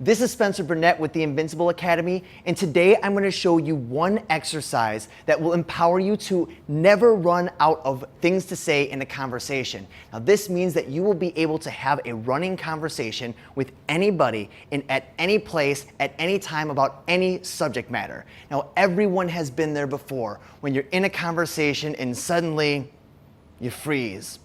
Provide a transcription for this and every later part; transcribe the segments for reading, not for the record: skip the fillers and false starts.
This is Spencer Burnett with the Invincible Academy, and today I'm going to show you one exercise that will empower you to never run out of things to say in a conversation. Now, this means that you will be able to have a running conversation with anybody at any place, at any time about any subject matter. Now, everyone has been there before when you're in a conversation and suddenly you freeze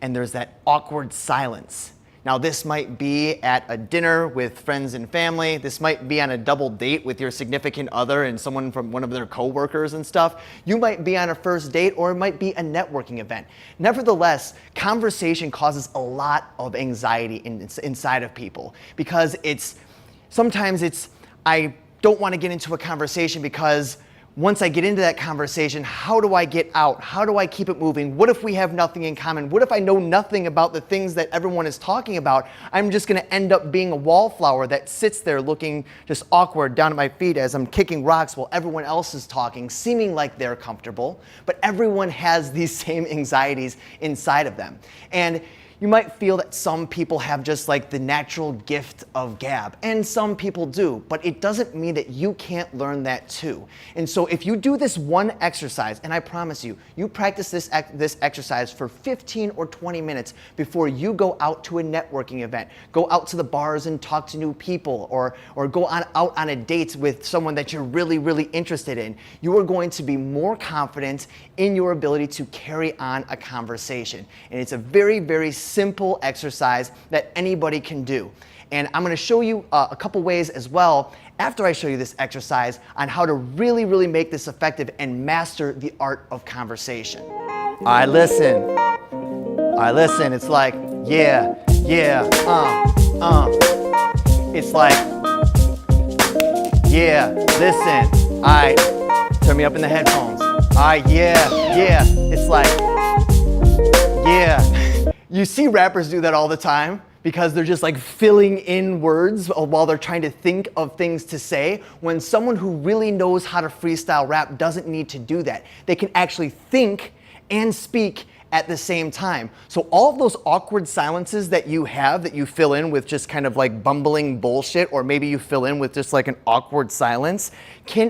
and there's that awkward silence. Now, this might be at a dinner with friends and family. This might be on a double date with your significant other and someone from one of their coworkers and stuff. You might be on a first date, or it might be a networking event. Nevertheless, conversation causes a lot of anxiety inside of people because sometimes I don't want to get into a conversation because once I get into that conversation, how do I get out? How do I keep it moving? What if we have nothing in common? What if I know nothing about the things that everyone is talking about? I'm just going to end up being a wallflower that sits there looking just awkward down at my feet as I'm kicking rocks while everyone else is talking, seeming like they're comfortable. But everyone has these same anxieties inside of them. And you might feel that some people have just like the natural gift of gab, and some people do, but it doesn't mean that you can't learn that too. And so if you do this one exercise, and I promise you, you practice this exercise for 15 or 20 minutes before you go out to a networking event, go out to the bars and talk to new people, or go out on a date with someone that you're really, really interested in, you are going to be more confident in your ability to carry on a conversation. And it's a very, very simple exercise that anybody can do. And I'm going to show you a couple ways as well after I show you this exercise on how to really, really make this effective and master the art of conversation. I listen. It's like, yeah, It's like, yeah, listen. Turn me up in the headphones. Yeah. It's like, yeah. You see rappers do that all the time because they're just like filling in words while they're trying to think of things to say, when someone who really knows how to freestyle rap doesn't need to do that. They can actually think and speak at the same time. So all of those awkward silences that you have, that you fill in with just kind of like bumbling bullshit, or maybe you fill in with just like an awkward silence,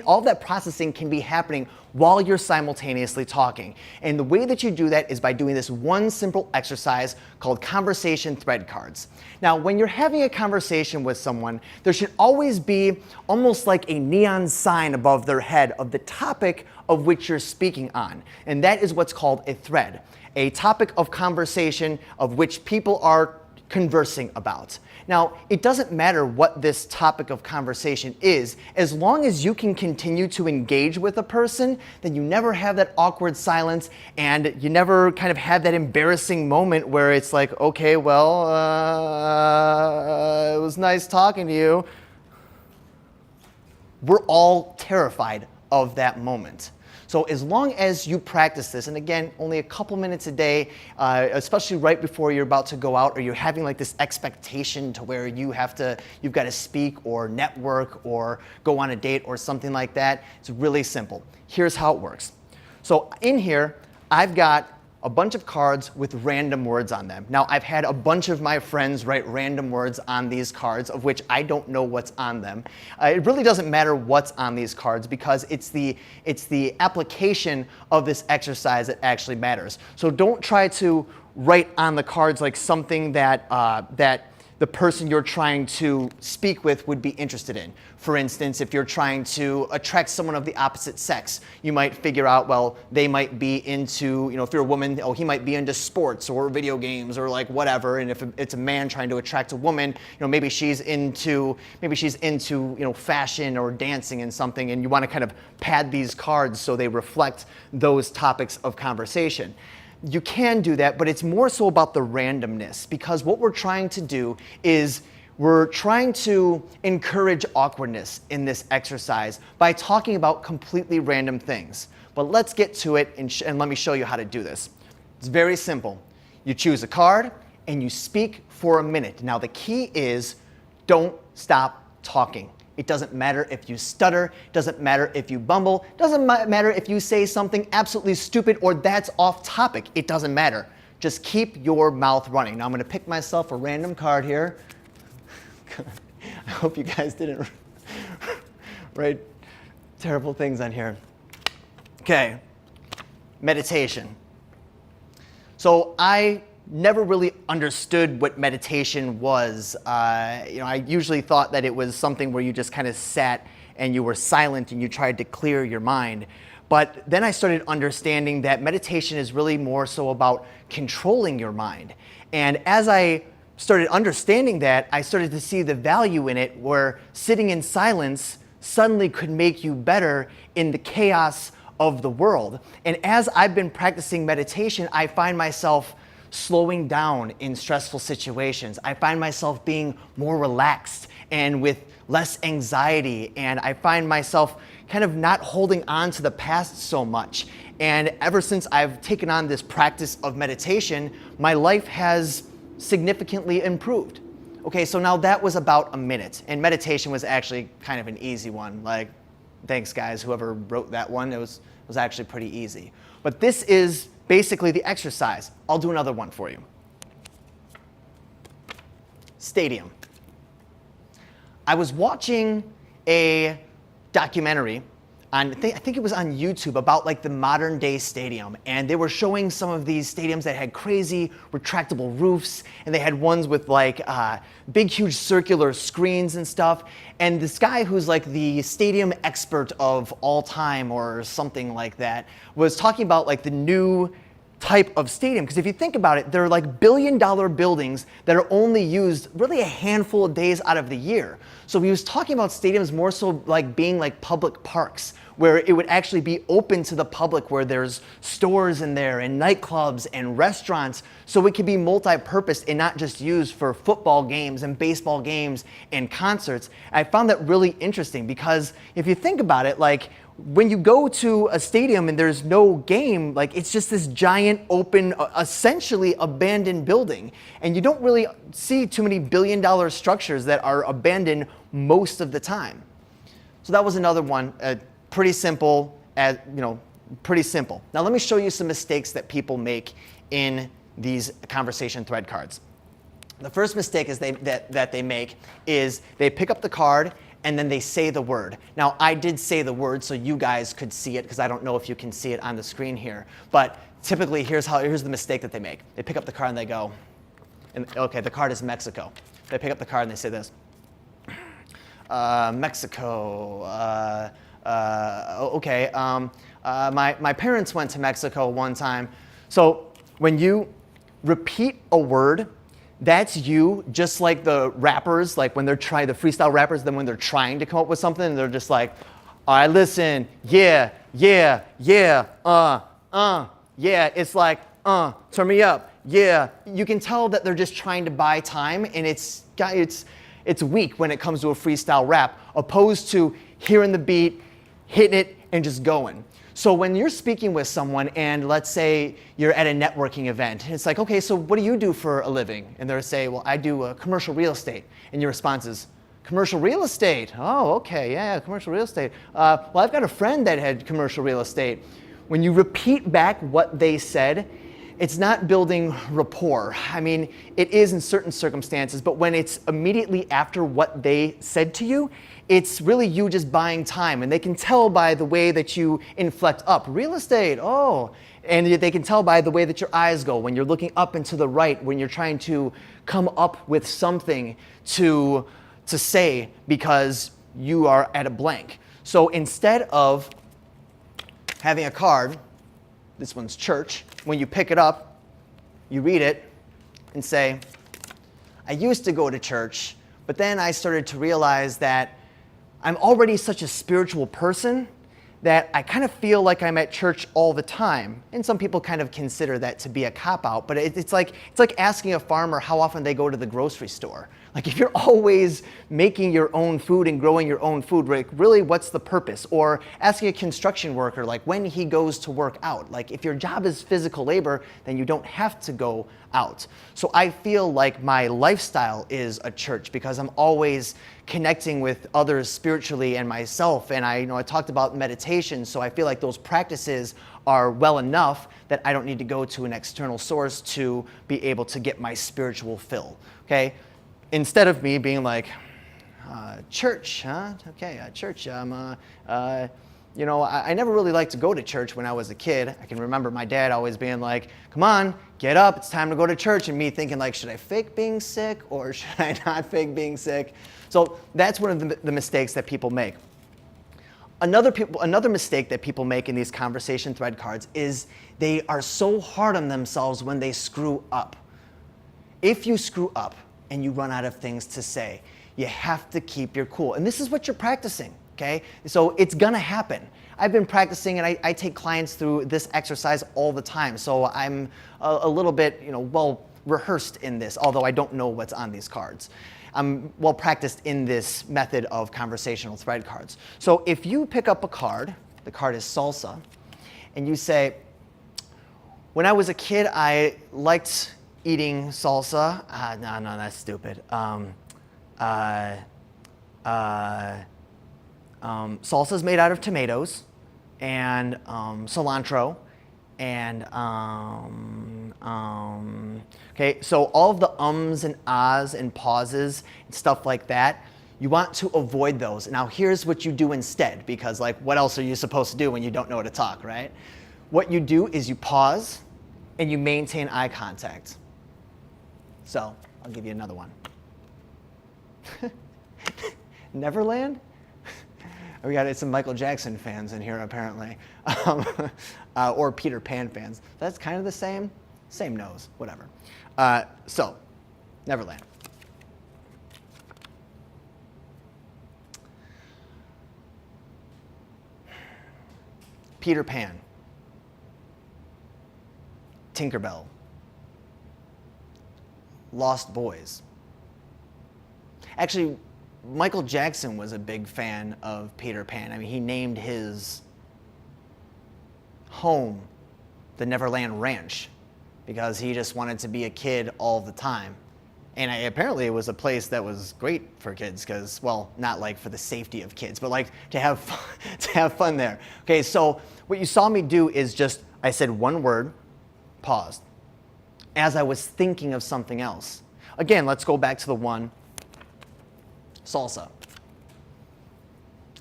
all that processing can be happening while you're simultaneously talking. And the way that you do that is by doing this one simple exercise called conversation thread cards. Now, when you're having a conversation with someone, there should always be almost like a neon sign above their head of the topic of which you're speaking on. And that is what's called a thread, a topic of conversation of which people are conversing about. Now, it doesn't matter what this topic of conversation is, as long as you can continue to engage with a person, then you never have that awkward silence, and you never kind of have that embarrassing moment where it's like, okay, well, it was nice talking to you. We're all terrified of that moment. So as long as you practice this, and again, only a couple minutes a day, especially right before you're about to go out, or you're having like this expectation to where you've got to speak or network or go on a date or something like that, it's really simple. Here's how it works. So in here, I've got a bunch of cards with random words on them. Now, I've had a bunch of my friends write random words on these cards, of which I don't know what's on them. It really doesn't matter what's on these cards because it's the application of this exercise that actually matters. So don't try to write on the cards like something that the person you're trying to speak with would be interested in. For instance, if you're trying to attract someone of the opposite sex, you might figure out, well, they might be into, if you're a woman, he might be into sports or video games or like whatever. And if it's a man trying to attract a woman, maybe she's into fashion or dancing and something, and you want to kind of pad these cards so they reflect those topics of conversation. You can do that, but it's more so about the randomness, because what we're trying to do is we're trying to encourage awkwardness in this exercise by talking about completely random things. But let's get to it and let me show you how to do this. It's very simple. You choose a card and you speak for a minute. Now the key is don't stop talking. It doesn't matter if you stutter, it doesn't matter if you bumble, it doesn't matter if you say something absolutely stupid or that's off topic. It doesn't matter. Just keep your mouth running. Now I'm going to pick myself a random card here. I hope you guys didn't write terrible things on here. Okay, meditation. So I never really understood what meditation was. I usually thought that it was something where you just kind of sat and you were silent and you tried to clear your mind. But then I started understanding that meditation is really more so about controlling your mind. And as I started understanding that, I started to see the value in it, where sitting in silence suddenly could make you better in the chaos of the world. And as I've been practicing meditation, I find myself slowing down in stressful situations. I find myself being more relaxed and with less anxiety, and I find myself kind of not holding on to the past so much. And ever since I've taken on this practice of meditation, my life has significantly improved. Okay, so now that was about a minute, and meditation was actually kind of an easy one. Like, thanks guys, whoever wrote that one, it was actually pretty easy. But this is basically the exercise. I'll do another one for you. Stadium. I was watching a documentary on, I think it was on YouTube, about like the modern day stadium. And they were showing some of these stadiums that had crazy retractable roofs, and they had ones with like big, huge circular screens and stuff. And this guy who's like the stadium expert of all time or something like that was talking about like the new type of stadium. Because if you think about it, they're like billion-dollar buildings that are only used really a handful of days out of the year. So he was talking about stadiums more so like being like public parks, where it would actually be open to the public, where there's stores in there and nightclubs and restaurants, so it could be multi-purpose and not just used for football games and baseball games and concerts. I found that really interesting, because if you think about it, like when you go to a stadium and there's no game, like it's just this giant open, essentially abandoned building. And you don't really see too many billion-dollar structures that are abandoned most of the time. So that was another one. Pretty simple, pretty simple. Now let me show you some mistakes that people make in these conversation thread cards. The first mistake is that they make is they pick up the card and then they say the word. Now I did say the word so you guys could see it, because I don't know if you can see it on the screen here. But typically here's the mistake that they make. They pick up the card and they go, and okay, the card is Mexico. They pick up the card and they say this, Mexico, okay, my parents went to Mexico one time. So when you repeat a word, that's you, just like the rappers, like when they're trying, the freestyle rappers, then when they're trying to come up with something, they're just like, all right, listen, yeah, yeah, yeah, yeah, it's like, turn me up, yeah. You can tell that they're just trying to buy time, and it's weak when it comes to a freestyle rap, opposed to hearing the beat, hitting it, and just going. So when you're speaking with someone, and let's say you're at a networking event, and it's like, okay, so what do you do for a living? And they'll say, well, I do commercial real estate. And your response is, commercial real estate? Oh, okay, yeah, commercial real estate. Well, I've got a friend that had commercial real estate. When you repeat back what they said, it's not building rapport. I mean, it is in certain circumstances, but when it's immediately after what they said to you, it's really you just buying time. And they can tell by the way that you inflect up. Real estate, oh. And they can tell by the way that your eyes go when you're looking up and to the right, when you're trying to come up with something to say, because you are at a blank. So instead of having a card, this one's church, when you pick it up, you read it and say, I used to go to church, but then I started to realize that I'm already such a spiritual person that I kind of feel like I'm at church all the time. And some people kind of consider that to be a cop-out, but it's like asking a farmer how often they go to the grocery store. Like, if you're always making your own food and growing your own food, like, really, what's the purpose? Or asking a construction worker, like, when he goes to work out. Like, if your job is physical labor, then you don't have to go out. So I feel like my lifestyle is a church, because I'm always connecting with others spiritually and myself. And I talked about meditation, so I feel like those practices are well enough that I don't need to go to an external source to be able to get my spiritual fill, okay? Instead of me being like, Church, huh? Okay, church. I never really liked to go to church when I was a kid. I can remember my dad always being like, come on, get up, it's time to go to church. And me thinking like, should I fake being sick or should I not fake being sick? So that's one of the mistakes that people make. Another mistake that people make in these conversation thread cards is they are so hard on themselves when they screw up. If you screw up and you run out of things to say, you have to keep your cool. And this is what you're practicing, okay? So it's gonna happen. I've been practicing and I take clients through this exercise all the time. So I'm a little bit, well rehearsed in this, although I don't know what's on these cards. I'm well practiced in this method of conversational thread cards. So if you pick up a card, the card is salsa, and you say, when I was a kid, I liked eating salsa. No, that's stupid. Salsa is made out of tomatoes and cilantro and okay, so all of the ums and ahs and pauses and stuff like that, you want to avoid those. Now here's what you do instead, because like what else are you supposed to do when you don't know how to talk, right? What you do is you pause and you maintain eye contact. So I'll give you another one. Neverland? We got some Michael Jackson fans in here apparently, or Peter Pan fans. That's kind of the same nose, whatever. So, Neverland. Peter Pan. Tinkerbell. Lost Boys. Actually, Michael Jackson was a big fan of Peter Pan. I mean, he named his home the Neverland Ranch because he just wanted to be a kid all the time. And apparently it was a place that was great for kids because, well, not like for the safety of kids, but like to have fun there. Okay, so what you saw me do is just, I said one word, paused, as I was thinking of something else. Again, let's go back to the one, salsa.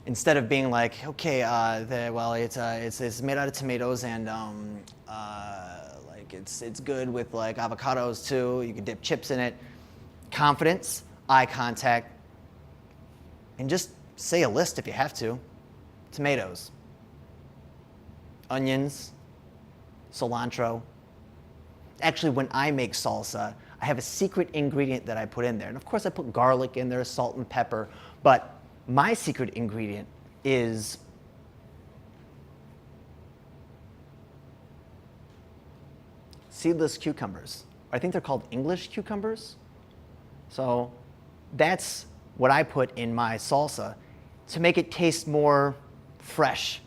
Instead of being like, okay, it's made out of tomatoes and like it's good with like avocados too. You can dip chips in it. Confidence, eye contact, and just say a list if you have to. Tomatoes, onions, cilantro. Actually, when I make salsa, I have a secret ingredient that I put in there. And of course I put garlic in there, salt and pepper, but my secret ingredient is seedless cucumbers. I think they're called English cucumbers. So that's what I put in my salsa to make it taste more fresh.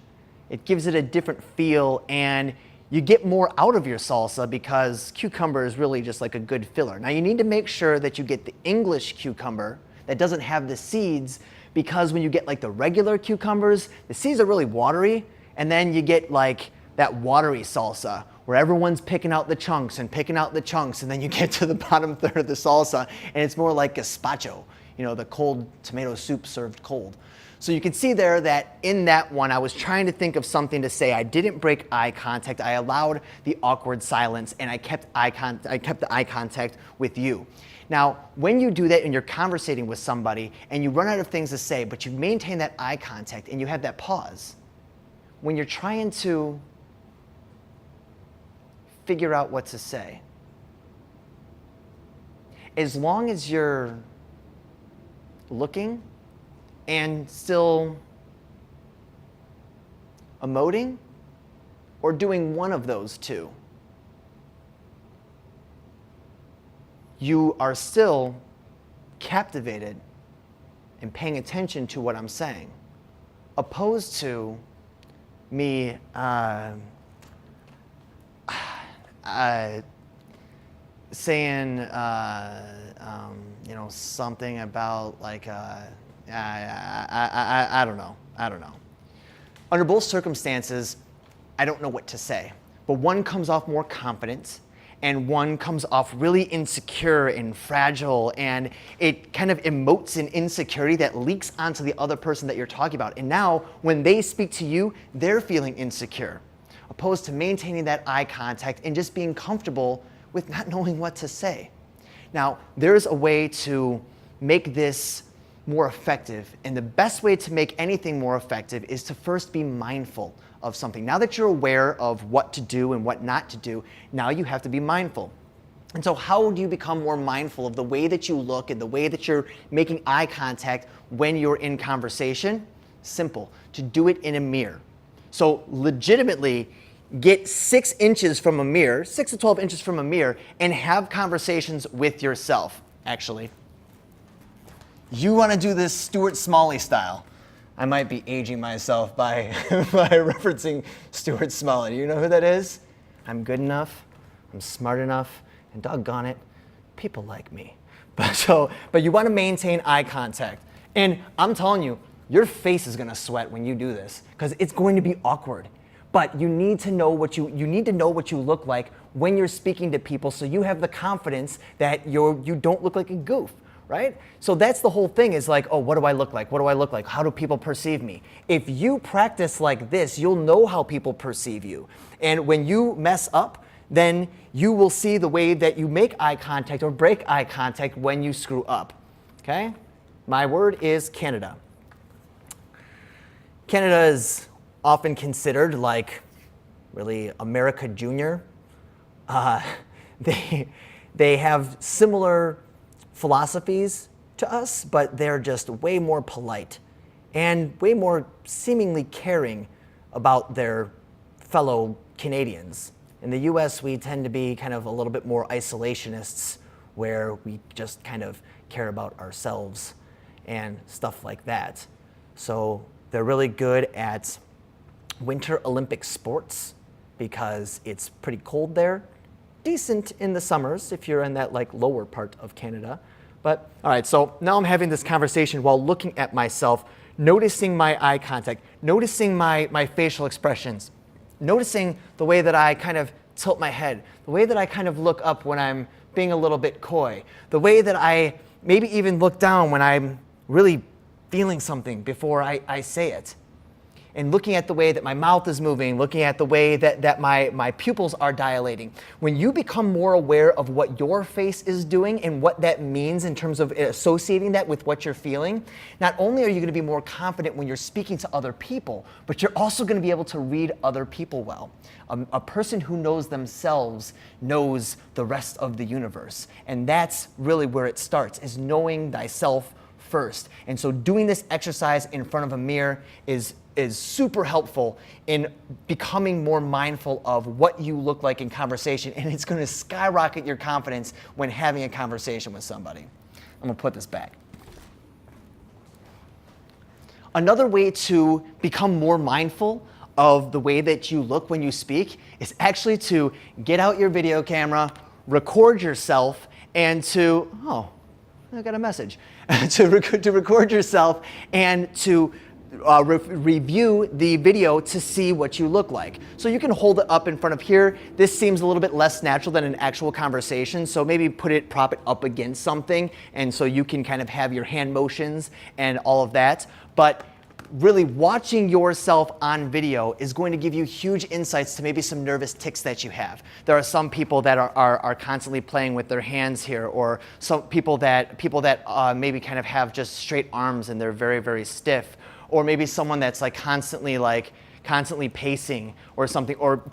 It gives it a different feel and you get more out of your salsa because cucumber is really just like a good filler. Now you need to make sure that you get the English cucumber that doesn't have the seeds, because when you get like the regular cucumbers, the seeds are really watery, and then you get like that watery salsa where everyone's picking out the chunks and picking out the chunks, and then you get to the bottom third of the salsa and it's more like gazpacho, the cold tomato soup served cold. So you can see there that in that one, I was trying to think of something to say. I didn't break eye contact. I allowed the awkward silence, and I kept the eye contact with you. Now, when you do that and you're conversating with somebody and you run out of things to say, but you maintain that eye contact and you have that pause, when you're trying to figure out what to say, as long as you're looking and still emoting or doing one of those two, you are still captivated and paying attention to what I'm saying, opposed to me saying something about like I don't know. Under both circumstances, I don't know what to say. But one comes off more confident and one comes off really insecure and fragile, and it kind of emotes an insecurity that leaks onto the other person that you're talking about. And now when they speak to you, they're feeling insecure, opposed to maintaining that eye contact and just being comfortable with not knowing what to say. Now, there's a way to make this more effective, and the best way to make anything more effective is to first be mindful of something. Now that you're aware of what to do and what not to do, now you have to be mindful. And so how do you become more mindful of the way that you look and the way that you're making eye contact when you're in conversation? Simple, to do it in a mirror. So legitimately, get 6 inches from a mirror, 6 to 12 inches from a mirror, and have conversations with yourself, actually. You want to do this Stuart Smalley style. I might be aging myself by referencing Stuart Smalley. Do you know who that is? I'm good enough, I'm smart enough, and doggone it, people like me. But you want to maintain eye contact. And I'm telling you, your face is going to sweat when you do this because it's going to be awkward. But you need to know what you look like when you're speaking to people, so you have the confidence that you don't look like a goof, right? So that's the whole thing, is like, oh, what do I look like? What do I look like? How do people perceive me? If you practice like this, you'll know how people perceive you. And when you mess up, then you will see the way that you make eye contact or break eye contact when you screw up. Okay? My word is Canada. Canada is often considered like really America Junior. They have similar philosophies to us, but they're just way more polite and way more seemingly caring about their fellow Canadians. In the US, we tend to be kind of a little bit more isolationists, where we just kind of care about ourselves and stuff like that. So they're really good at Winter Olympic sports because it's pretty cold there. Decent in the summers if you're in that like lower part of Canada. But all right, so now I'm having this conversation while looking at myself, noticing my eye contact, noticing my facial expressions, noticing the way that I kind of tilt my head, the way that I kind of look up when I'm being a little bit coy, the way that I maybe even look down when I'm really feeling something before I say it. And looking at the way that my mouth is moving, looking at the way that my pupils are dilating. When you become more aware of what your face is doing and what that means in terms of associating that with what you're feeling, not only are you going to be more confident when you're speaking to other people, but you're also going to be able to read other people well. A person who knows themselves knows the rest of the universe. And that's really where it starts, is knowing thyself first. And so doing this exercise in front of a mirror is super helpful in becoming more mindful of what you look like in conversation, and it's going to skyrocket your confidence when having a conversation with somebody. I'm going to put this back. Another way to become more mindful of the way that you look when you speak is actually to get out your video camera, record yourself, and I got a message, to record yourself and to review the video to see what you look like. So you can hold it up in front of here. This seems a little bit less natural than an actual conversation, so maybe prop it up against something, and so you can kind of have your hand motions and all of that. But really watching yourself on video is going to give you huge insights to maybe some nervous tics that you have. There are some people that are constantly playing with their hands here, or some people that maybe kind of have just straight arms and they're very, very stiff. Or maybe someone that's constantly pacing or something, or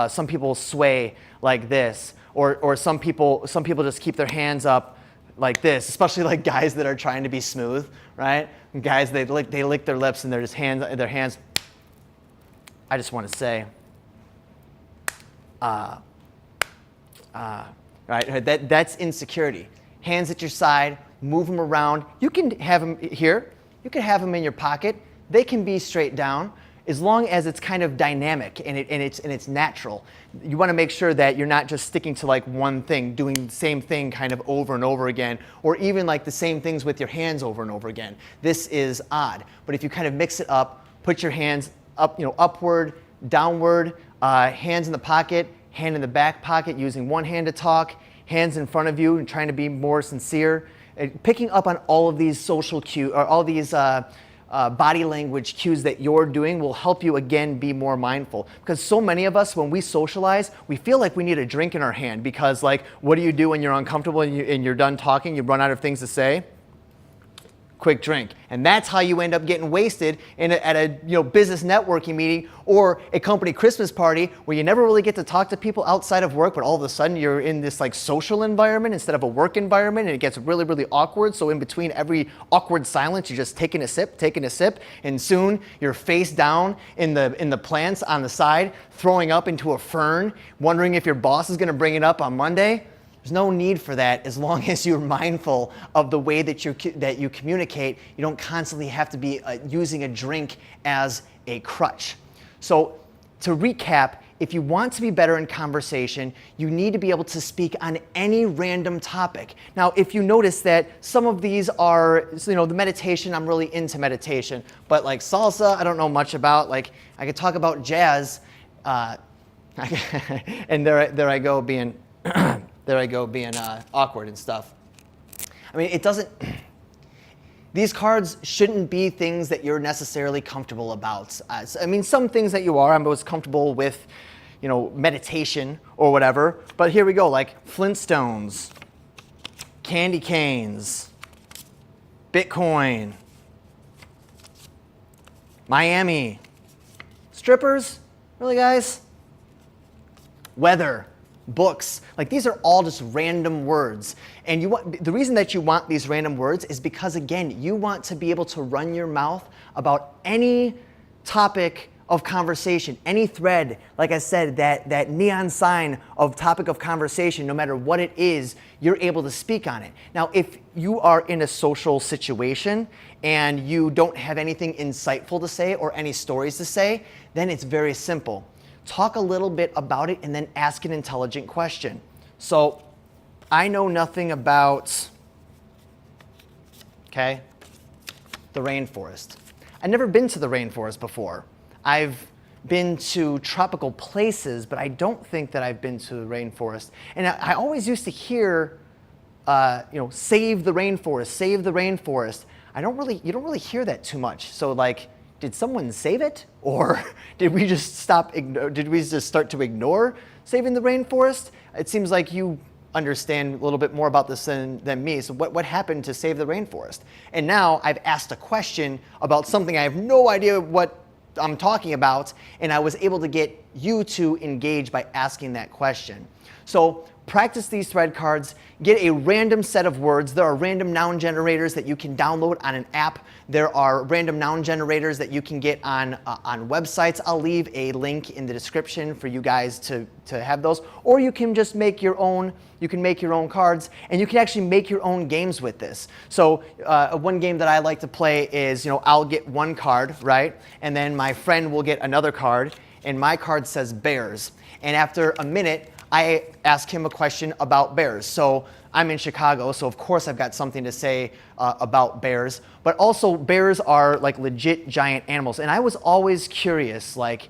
some people sway like this, or some people just keep their hands up like this, especially like guys that are trying to be smooth, right? And guys, they lick their lips and their hands. I just want to say, right? That's insecurity. Hands at your side, move them around. You can have them here. You can have them in your pocket. They can be straight down, as long as it's kind of dynamic and it's natural. You want to make sure that you're not just sticking to like one thing, doing the same thing kind of over and over again, or even like the same things with your hands over and over again. This is odd. But if you kind of mix it up, put your hands up, upward, downward, hands in the pocket, hand in the back pocket, using one hand to talk, hands in front of you and trying to be more sincere. Picking up on all of these social cues, or all these body language cues that you're doing will help you, again, be more mindful. Because so many of us, when we socialize, we feel like we need a drink in our hand because, like, what do you do when you're uncomfortable and you're done talking? You run out of things to say? Quick drink. And that's how you end up getting wasted at a business networking meeting or a company Christmas party where you never really get to talk to people outside of work, but all of a sudden you're in this like social environment instead of a work environment, and it gets really, really awkward. So in between every awkward silence, you're just taking a sip, and soon you're face down in the plants on the side, throwing up into a fern, wondering if your boss is gonna bring it up on Monday. There's no need for that as long as you're mindful of the way that you communicate. You don't constantly have to be using a drink as a crutch. So to recap, if you want to be better in conversation, you need to be able to speak on any random topic. Now, if you notice that some of these are, the meditation, I'm really into meditation, but like salsa, I don't know much about. Like, I could talk about jazz, and there I go being... There I go being awkward and stuff. I mean, these cards shouldn't be things that you're necessarily comfortable about. I mean, some things that you are. I'm always comfortable with, meditation or whatever. But here we go, like Flintstones, candy canes, Bitcoin, Miami, strippers, really guys? Weather. Books, like these are all just random words. And the reason that you want these random words is because, again, you want to be able to run your mouth about any topic of conversation, any thread, like I said, that neon sign of topic of conversation, no matter what it is, you're able to speak on it. Now, if you are in a social situation and you don't have anything insightful to say or any stories to say, then it's very simple. Talk a little bit about it and then ask an intelligent question. So, I know nothing about, the rainforest. I've never been to the rainforest before. I've been to tropical places, but I don't think that I've been to the rainforest. And I always used to hear, save the rainforest, save the rainforest. You don't really hear that too much. So like, did someone save it? Or did we just start to ignore saving the rainforest? It seems like you understand a little bit more about this than me. So what happened to save the rainforest? And now I've asked a question about something I have no idea what I'm talking about, and I was able to get you to engage by asking that question. So practice these thread cards, get a random set of words. There are random noun generators that you can download on an app. There are random noun generators that you can get on websites. I'll leave a link in the description for you guys to have those. Or you can just make your own. You can make your own cards, and you can actually make your own games with this. So one game that I like to play is, I'll get one card, right? And then my friend will get another card, and my card says bears. And after a minute, I ask him a question about bears. So I'm in Chicago, so of course I've got something to say about bears. But also bears are like legit giant animals. And I was always curious, like,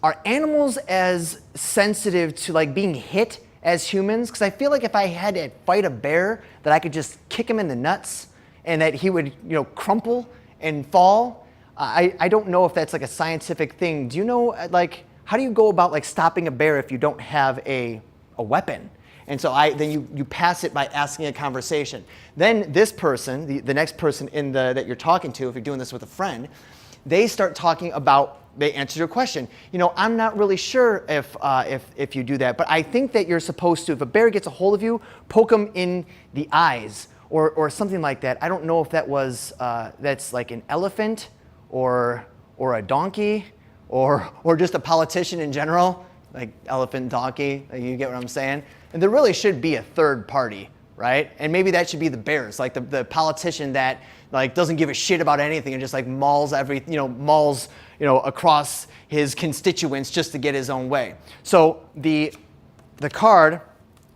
are animals as sensitive to like being hit as humans? Because I feel like if I had to fight a bear, that I could just kick him in the nuts and that he would, crumple and fall. I don't know if that's like a scientific thing. Do you know, like, how do you go about like stopping a bear if you don't have a weapon? And so then you pass it by asking a conversation. Then this person, the next person that you're talking to, if you're doing this with a friend, they start talking about, they answer your question. I'm not really sure if you do that, but I think that you're supposed to, if a bear gets a hold of you, poke them in the eyes or something like that. I don't know if that's like an elephant or a donkey. Or just a politician in general, like elephant, donkey, you get what I'm saying? And there really should be a third party, right? And maybe that should be the bears, like the politician that like doesn't give a shit about anything and just like mauls across his constituents just to get his own way. So the card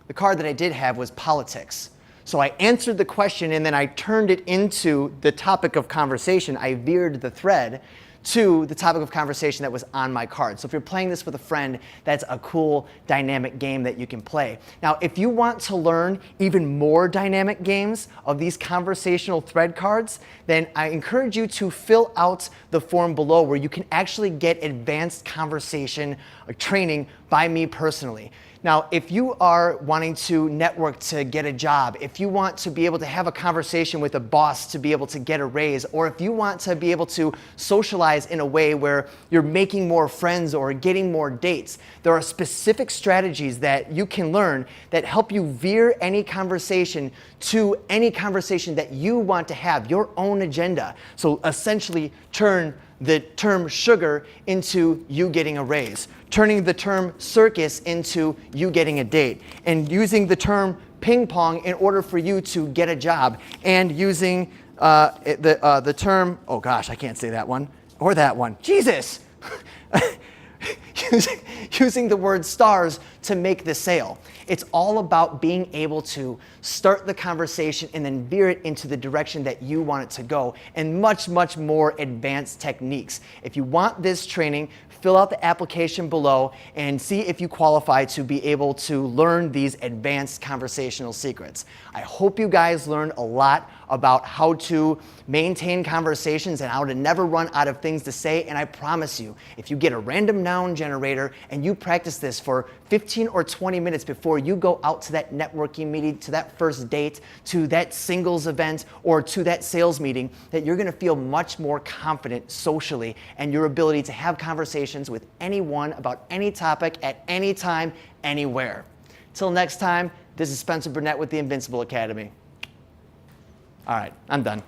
that I did have was politics. So I answered the question and then I turned it into the topic of conversation. I veered the thread to the topic of conversation that was on my card. So if you're playing this with a friend, that's a cool dynamic game that you can play. Now, if you want to learn even more dynamic games of these conversational thread cards, then I encourage you to fill out the form below where you can actually get advanced conversation training by me personally. Now, if you are wanting to network to get a job, if you want to be able to have a conversation with a boss to be able to get a raise, or if you want to be able to socialize in a way where you're making more friends or getting more dates, there are specific strategies that you can learn that help you veer any conversation to any conversation that you want to have, your own agenda. So essentially turn the term sugar into you getting a raise, turning the term circus into you getting a date, and using the term ping pong in order for you to get a job, and using the term, oh gosh, I can't say that one, or that one, Jesus! using the word stars to make the sale. It's all about being able to start the conversation and then veer it into the direction that you want it to go, and much, much more advanced techniques. If you want this training, fill out the application below and see if you qualify to be able to learn these advanced conversational secrets. I hope you guys learned a lot about how to maintain conversations and how to never run out of things to say. And I promise you, if you get a random noun generator and you practice this for 15 or 20 minutes before you go out to that networking meeting, to that first date, to that singles event, or to that sales meeting, that you're gonna feel much more confident socially and your ability to have conversations with anyone about any topic at any time, anywhere. Till next time, this is Spencer Burnett with the Invincible Academy. All right, I'm done.